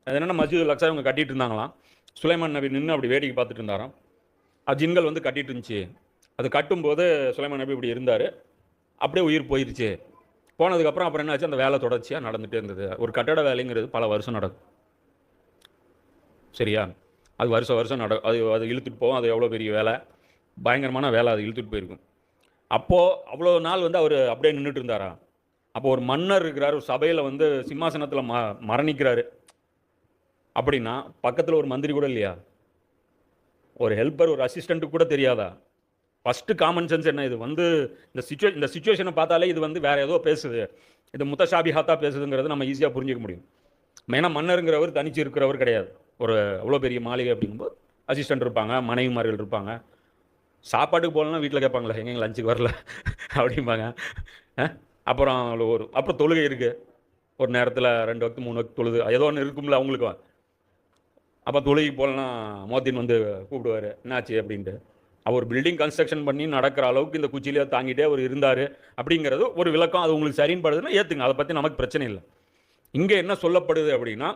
அது என்னென்னா மஸ்ஜிதுல் அக்ஸா இவங்க கட்டிட்டு இருந்தாங்களாம். சுலைமான் நபி நின்று அப்படி வேடிக்கை பார்த்துட்டு இருந்தாராம். ஜின்கள் வந்து கட்டிட்டு இருந்துச்சு. அது கட்டும்போது சுலைமான் நபி இப்படி இருந்தார். அப்படியே உயிர் போயிருச்சு. போனதுக்கப்புறம் அப்புறம் என்ன ஆச்சு, அந்த வேலை தொடர்ச்சியாக நடந்துகிட்டே இருந்தது. ஒரு கட்டட வேலைங்கிறது பல வருஷம் நடக்கும். சரியா? அது வருஷம் வருஷம் அது அது இழுத்துட்டு போகும். அது எவ்வளோ பெரிய வேலை, பயங்கரமான வேலை, அது இழுத்துட்டு போயிருக்கும். அப்போது அவ்வளோ நாள் வந்து அவர் அப்படியே நின்றுட்டு இருந்தாரா? அப்போ ஒரு மன்னர் இருக்கிறார், ஒரு சபையில் வந்து சிம்மாசனத்தில் மரணிக்கிறாரு அப்படின்னா பக்கத்தில் ஒரு மந்திரி கூட இல்லையா? ஒரு ஹெல்ப்பர், ஒரு அசிஸ்டண்ட்டு கூட தெரியாதா? ஃபஸ்ட்டு காமன் சென்ஸ் என்ன? இது வந்து இந்த சிச்சுவேஷனை பார்த்தாலே இது வந்து வேறு ஏதோ பேசுது, இது முத்தஷாபிஹாத்தா பேசுதுங்கிறது நம்ம ஈஸியாக புரிஞ்சிக்க முடியும். மெயினாக மன்னருங்கிறவர் தனிச்சு இருக்கிறவர் கிடையாது. ஒரு அவ்வளோ பெரிய மாளிகை அப்படிங்கும்போது அசிஸ்டண்ட் இருப்பாங்க, மனைவிமார்கள் இருப்பாங்க. சாப்பாட்டுக்கு போகலன்னா வீட்டில் கேட்பாங்களே, எங்கெங்க லஞ்சுக்கு வரல அப்படிம்பாங்க. அப்புறம் தொழுகை இருக்குது. ஒரு நேரத்தில் 2 வக்து 3 வக்து தொழுது ஏதோ ஒன்று இருக்கும்ல அவங்களுக்கும். அப்போ தொழுகைக்கு போகலன்னா மோத்தின் வந்து கூப்பிடுவார், என்னாச்சு அப்படின்ட்டு. அவர் பில்டிங் கன்ஸ்ட்ரக்ஷன் பண்ணி நடக்கிற அளவுக்கு இந்த குச்சியிலே தாங்கிட்டே அவர் இருந்தார் அப்படிங்கிறது ஒரு விளக்கம். அது உங்களுக்கு சரின்னு படுதுன்னா ஏற்றுங்க, அதை பற்றி நமக்கு பிரச்சனை இல்லை. இங்கே என்ன சொல்லப்படுது அப்படின்னா,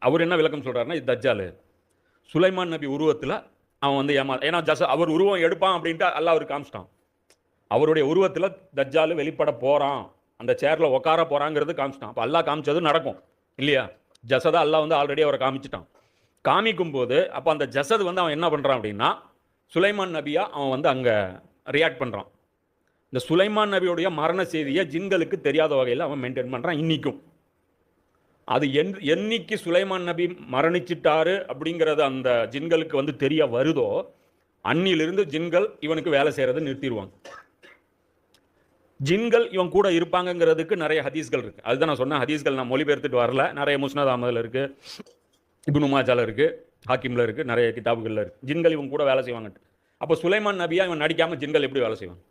அவர் என்ன விளக்கம் சொல்கிறாருன்னா, இது தஜ்ஜால். சுலைமான் நபி உருவத்தில் அவன் வந்து ஏன்னா அவர் உருவம் எடுப்பான் அப்படின்ட்டு அல்லாஹ் அவர் காமிச்சிட்டான். அவருடைய உருவத்தில் தஜ்ஜால் வெளிப்பட போகிறான், அந்த சேரில் உட்கார போகிறாங்கிறது காமிச்சிட்டான். அப்போ அல்லாஹ் காமிச்சது நடக்கும் இல்லையா? ஜசதா அல்லாஹ் வந்து ஆல்ரெடி அவரை காமிச்சிட்டான். காமிக்கும் போது அப்போ அந்த ஜசது வந்து அவன் என்ன பண்ணுறான் அப்படின்னா, சுலைமான் நபியா அவன் வந்து அங்கே ரியாக்ட் பண்ணுறான். இந்த சுலைமான் நபியுடைய மரண செய்தியை ஜின்களுக்கு தெரியாத வகையில் அவன் மெயின்டைன் பண்ணுறான் இன்னைக்கும். அது என்னைக்கு சுலைமான் நபி மரணிச்சிட்டாரு அப்படிங்கிறது அந்த ஜின்களுக்கு வந்து தெரிய வருதோ, அன்னிலிருந்து ஜின்கள் இவனுக்கு வேலை செய்கிறத நிறுத்திடுவாங்க. ஜின்கள் இவன் கூட இருப்பாங்கங்கிறதுக்கு நிறைய ஹதீஸ்கள் இருக்குது. அதுதான் நான் சொன்னேன், ஹதீஸ்கள் நான் மொழிபெயர்த்துட்டு வரல. நிறைய முஸ்னத் அஹமதில் இருக்குது, இப்னு மாஜால இருக்குது, ஹாக்கிமில் இருக்குது, நிறைய கிதாபுகளில் இருக்குது. ஜின்கள் இவன் கூட வேலை செய்வாங்கட்டு. அப்போ சுலைமான் நபியா இவன் நடிக்காமல் ஜின்கள் எப்படி வேலை செய்வான்?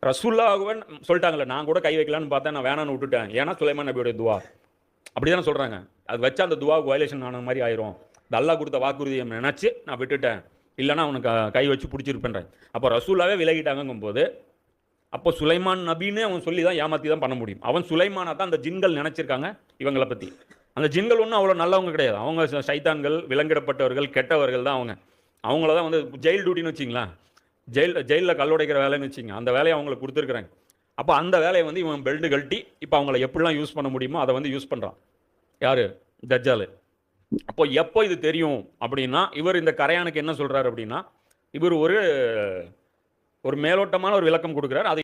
ரசூல்லாவன் சொல்லிட்டாங்கல்ல, நான் கூட கை வைக்கலான்னு பார்த்தேன், நான் வேணான்னு விட்டுட்டேன். ஏன்னா சுலைமான் நபியோடைய துவா அப்படி தானே சொல்கிறாங்க. அது வச்சா அந்த துவாவுக்கு வயலேஷன் ஆன மாதிரி ஆயிரும். இந்த அல்லாஹ் கொடுத்த வாக்குறுதியை நினச்சி நான் விட்டுட்டேன், இல்லைன்னா அவனுக்கு கை வச்சு பிடிச்சிருப்பேன். அப்போ ரசூல்லாவே விலகிட்டாங்கும் போது அப்போ சுலைமான் நபின்னு அவன் சொல்லி தான் ஏமாற்றி தான் பண்ண முடியும். அவன் சுலைமானா தான் அந்த ஜின்கள் நினச்சிருக்காங்க இவங்களை பற்றி. அந்த ஜின்கள் ஒன்றும் அவ்வளோ நல்லவங்க கிடையாது. அவங்க சைத்தான்கள், விலங்கிடப்பட்டவர்கள், கெட்டவர்கள் தான் அவங்க. அவங்கள தான் வந்து ஜெயில் டியூட்டின்னு வச்சிங்களா, ஜெயிலில் கல்லுடைக்கிற வேலைன்னு வச்சிங்க, அந்த வேலையை அவங்களுக்கு கொடுத்துருக்குறாங்க. அப்போ அந்த வேலையை வந்து இவன் பெல்ட் கழட்டி இப்போ அவங்கள எப்படிலாம் யூஸ் பண்ண முடியுமோ அதை வந்து யூஸ் பண்ணுறான். யார்? தஜ்ஜால். அப்போ எப்போ இது தெரியும் அப்படின்னா, இவர் இந்த கரையானுக்கு என்ன சொல்கிறார் அப்படின்னா, இவர் ஒரு மேலோட்டமான ஒரு விளக்கம் கொடுக்குறார். அதை